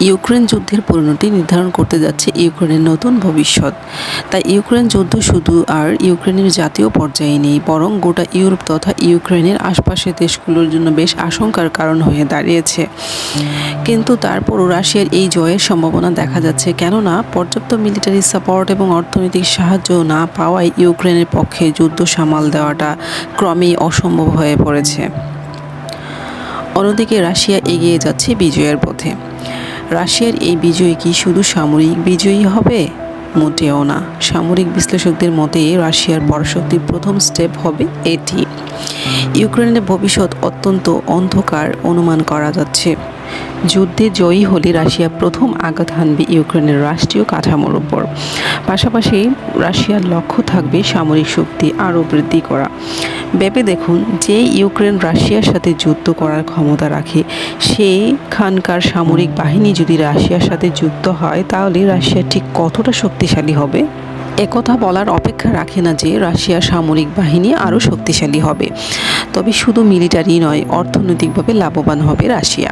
Ukraine যুদ্ধের পরিণতি নির্ধারণ করতে যাচ্ছে ইউক্রেনের নতুন ভবিষ্যৎ। তাই ইউক্রেন যুদ্ধ শুধু আর ইউক্রেনের জাতীয় পর্যায়ে নেই, বরং গোটা ইউরোপ তথা ইউক্রেনের আশপাশের দেশগুলোর জন্য বেশ আশঙ্কার কারণ হয়ে দাঁড়িয়েছে। কিন্তু তারপরও রাশিয়ার এই জয়ের সম্ভাবনা দেখা যাচ্ছে, কেননা পর্যাপ্ত মিলিটারি সাপোর্ট এবং অর্থনৈতিক সাহায্য না পাওয়ায় ইউক্রেনের পক্ষে যুদ্ধ সামাল দেওয়াটা ক্রমেই অসম্ভব হয়ে পড়েছে। অন্যদিকে রাশিয়া এগিয়ে যাচ্ছে বিজয়ের পথে। রাশিয়ার এই বিজয় কি শুধু সামরিক বিজয়ই হবে? মোটেও না। সামরিক বিশ্লেষকদের মতে রাশিয়ার পরাশক্তির প্রথম স্টেপ হবে এটি। ইউক্রেনের ভবিষ্যৎ অত্যন্ত অন্ধকার অনুমান করা যাচ্ছে। যুদ্ধে জয়ী হলে রাশিয়া প্রথম আঘাত হানবে ইউক্রেনের রাষ্ট্রীয় কাঠামোর উপর। পাশাপাশি রাশিয়ার লক্ষ্য থাকবে সামরিক শক্তি আরও বৃদ্ধি করা। ভেবে দেখুন, যে ইউক্রেন রাশিয়ার সাথে যুদ্ধ করার ক্ষমতা রাখে, সেখানকার সামরিক বাহিনী যদি রাশিয়ার সাথে যুক্ত হয়, তাহলে রাশিয়া ঠিক কতটা শক্তিশালী হবে? একথা বলার অপেক্ষা রাখে না যে রাশিয়ার সামরিক বাহিনী আরও শক্তিশালী হবে, তবে শুধু মিলিটারি নয়, অর্থনৈতিকভাবে লাভবান হবে রাশিয়া।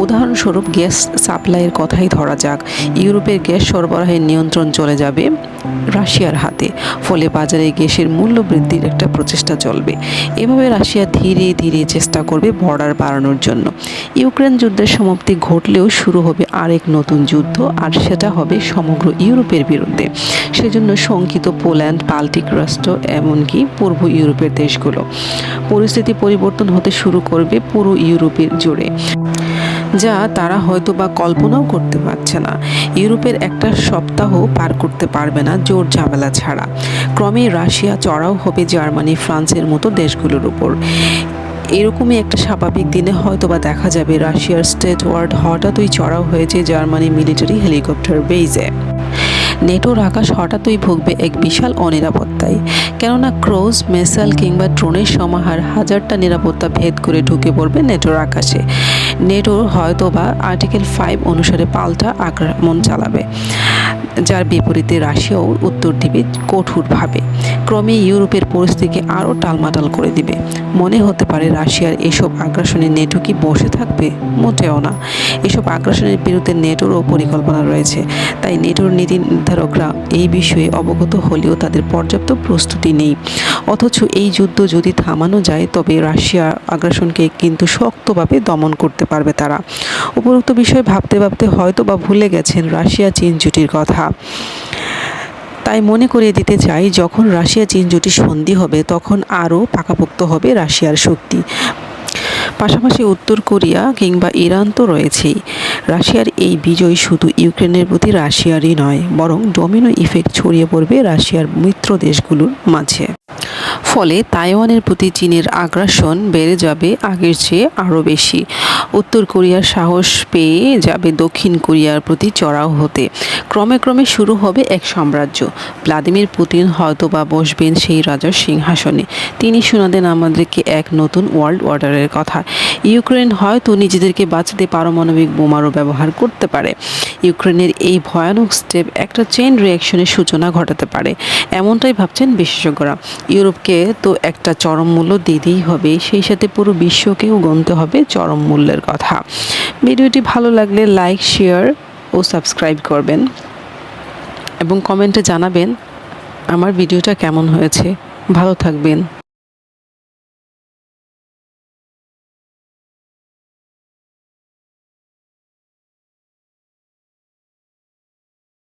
উদাহরণস্বরূপ গ্যাস সাপ্লাইয়ের কথাই ধরা যাক। ইউরোপের গ্যাস সরবরাহের নিয়ন্ত্রণ চলে যাবে রাশিয়ার হাতে, ফলে বাজারে গ্যাসের মূল্য বৃদ্ধির একটা প্রচেষ্টা চলবে। এভাবে রাশিয়া ধীরে ধীরে চেষ্টা করবে বর্ডার বাড়ানোর জন্য। ইউক্রেন যুদ্ধের সমাপ্তি ঘটলেও শুরু হবে আরেক নতুন যুদ্ধ, আর সেটা হবে সমগ্র ইউরোপের বিরুদ্ধে। সেজন্য শঙ্কিত পোল্যান্ড, বাল্টিক রাষ্ট্র, এমনকি পূর্ব ইউরোপের দেশগুলো। পরিস্থিতি পরিবর্তন হতে শুরু করবে পুরো ইউরোপের জুড়ে, যা তারা হয়তো বা কল্পনাও করতে পারছে না। ইউরোপের একটা সপ্তাহ পার করতে পারবে না জোর ঝামেলা ছাড়া। ক্রমেই রাশিয়া চড়াও হবে জার্মানি, ফ্রান্সের মতো দেশগুলোর উপর। এরকমই একটা স্বাভাবিক দিনে হয়তো বা দেখা যাবে রাশিয়ার স্টেট ওয়ার্ড হঠাৎই চড়াও হয়েছে জার্মানি মিলিটারি হেলিকপ্টার বেইজে। নেটোর আকাশ হঠাৎই ভুগবে এক বিশাল অনিরাপত্তায়, কেননা ক্রুজ মিসাইল কিংবা ড্রোনের সমাহার হাজারটা নিরাপত্তা ভেদ করে ঢুকে পড়বে নেটোর আকাশে। নেটো হয়তো বা আর্টিকেল 5 অনুসারে পাল্টা আক্রমণ চালাবে, যার বিপরীতে রাশিয়াও উত্তর দিবে কঠোরভাবে। ক্রমে ইউরোপের পরিস্থিতিকে আরও টালমাটাল করে দিবে। মনে হতে পারে রাশিয়ার এসব আগ্রাসনে নেটো কি বসে থাকবে? মোটেও না। এসব আগ্রাসনের বিরুদ্ধে নেটোরও পরিকল্পনা রয়েছে। তাই নেটোর নীতি নির্ধারকরা এই বিষয়ে অবগত হলেও তাদের পর্যাপ্ত প্রস্তুতি নেই। অথচ এই যুদ্ধ যদি থামানো যায়, তবে রাশিয়ার আগ্রাসনকে কিন্তু শক্তভাবে দমন করতে পারবে তারা। উপরোক্ত বিষয় ভাবতে ভাবতে হয়তো বা ভুলে গেছেন রাশিয়া চীন জুটির কথা। তাই মনে করিয়ে দিতে চাই, যখন রাশিয়া চীন জুটি সন্ধি হবে, তখন আরও পাকাপোক্ত হবে রাশিয়ার শক্তি। পাশাপাশি উত্তর কোরিয়া কিংবা ইরান তো রয়েছেই। রাশিয়ার এই বিজয় শুধু ইউক্রেনের প্রতি রাশিয়ারই নয়, বরং ডোমিনো ইফেক্ট ছড়িয়ে পড়বে রাশিয়ার মিত্র দেশগুলোর মাঝে। ফলে তাইওয়ানের প্রতি চীনের আগ্রাসন বেড়ে যাবে আগের চেয়ে আরও বেশি। উত্তর কোরিয়ার সাহস পেয়ে যাবে দক্ষিণ কোরিয়ার প্রতি চড়াও হতে। ক্রমে ক্রমে শুরু হবে এক সাম্রাজ্য। ভ্লাদিমির পুতিন হয়তো বা বসবেন সেই রাজার সিংহাসনে। তিনি শোনাতেন আমাদেরকে এক নতুন ওয়ার্ল্ড অর্ডারের কথা। ইউক্রেন হয়তো নিজেদেরকে বাঁচাতে পারমাণবিক বোমারও ব্যবহার করতে পারে। ইউক্রেনের এই ভয়ানক স্টেপ একটা চেইন রিঅ্যাকশনের সূচনা ঘটাতে পারে, এমনটাই ভাবছেন বিশেষজ্ঞরা। ইউরোপকে তো একটা চরম মূল্য দিতেই হবে, সেই সাথে পুরো বিশ্বকেও গুনতে হবে চরম মূল্যের কথা। ভিডিওটি ভালো লাগলে লাইক, শেয়ার ও সাবস্ক্রাইব করবেন এবং কমেন্টে জানাবেন আমার ভিডিওটা কেমন হয়েছে। ভালো থাকবেন।